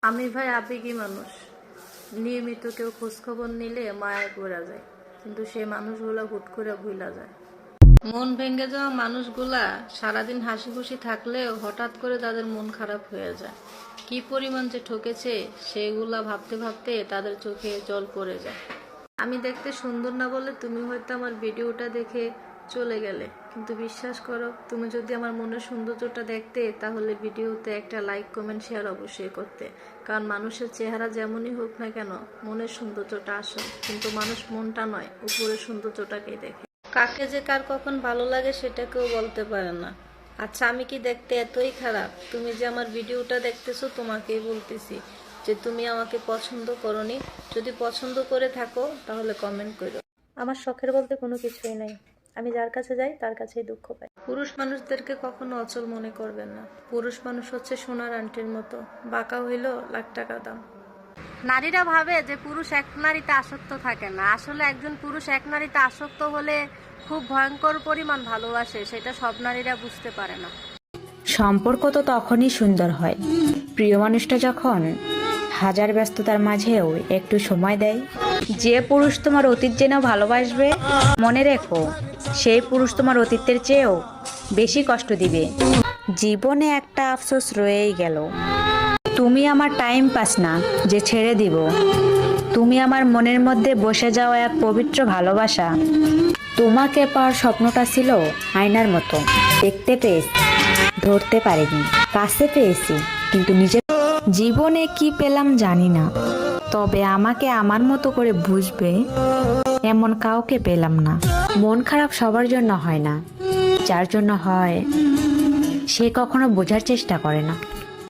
আমি ভাই আবেগী মানুষ। নিয়মিত কেউ খোঁজখবর নিলে মায়া পড়া যায়, কিন্তু সেই মানুষগুলা হুট করে ভুলা যায়। মন ভেঙে যাওয়া মানুষগুলা সারাদিন হাসি খুশি থাকলেও হঠাৎ করে তাদের মন খারাপ হয়ে যায়। কি পরিমাণ যে ঠকেছে সেগুলা ভাবতে ভাবতে তাদের চোখে জল পড়ে যায়। আমি দেখতে সুন্দর না বলে তুমি হয়তো আমার ভিডিওটা দেখে চলে গেলে, কিন্তু বিশ্বাস করো, তুমি যদি আমার মনের সৌন্দর্যটা দেখতে তাহলে ভিডিওতে একটা লাইক কমেন্ট শেয়ার অবশ্যই করতে। কারণ মানুষের চেহারা যেমনই হোক না কেন, মনের সৌন্দর্যটা আসল, কিন্তু মানুষ মনটা নয়, উপরের সৌন্দর্যটাকেই দেখে। কাকে যে কার কখন ভালো লাগে সেটা কেউ বলতে পারে না। আচ্ছা, আমি কি দেখতে এতই খারাপ? তুমি যে আমার ভিডিওটা দেখতেছো তোমাকেই বলতেছি যে তুমি আমাকে পছন্দ করোনি। যদি পছন্দ করে থাকো তাহলে কমেন্ট করো। আমার শখের বলতে কোনো কিছুই নাই। আমি যার কাছে যাই তার কাছেই দুঃখ পাই। পুরুষ মানুষদেরকে কখনো অচল মনে করবেন না। পুরুষ মানুষ হচ্ছে সোনার আংটির মতো, বাঁকা হইল লাখ টাকা দাম। নারীরা ভাবে যে পুরুষ এক নারীতে আসক্ত থাকে না। আসলে একজন পুরুষ এক নারীতে আসক্ত হলে খুব ভয়ঙ্কর পরিমাণ ভালোবাসে, সেটা সব নারীরা বুঝতে পারে না। সম্পর্ক তো তখনই সুন্দর হয়, প্রিয় মানুষটা যখন হাজার ব্যস্ততার মাঝেও একটু সময় দেয়। যে পুরুষ তোমার অতীত জেনেও ভালোবাসবে, মনে রেখো সেই পুরুষ তোমার অতীতের চেয়েও বেশি কষ্ট দিবে। জীবনে একটা আফসোস রয়েই গেল, তুমি আমার টাইম পাস না যে ছেড়ে দিব। তুমি আমার মনের মধ্যে বসে যাওয়া এক পবিত্র ভালোবাসা। তোমাকে পাওয়ার স্বপ্নটা ছিল আয়নার মতো, দেখতে পেয়েছি, ধরতে পারিনি। কাছে পেয়েছি, কিন্তু নিজের জীবনে কি পেলাম জানি না, তবে আমাকে আমার মতো করে বুঝবে এমন কাউকে পেলাম না। মন খারাপ সবার জন্য হয় না, যার জন্য হয় সে কখনো বোঝার চেষ্টা করে না।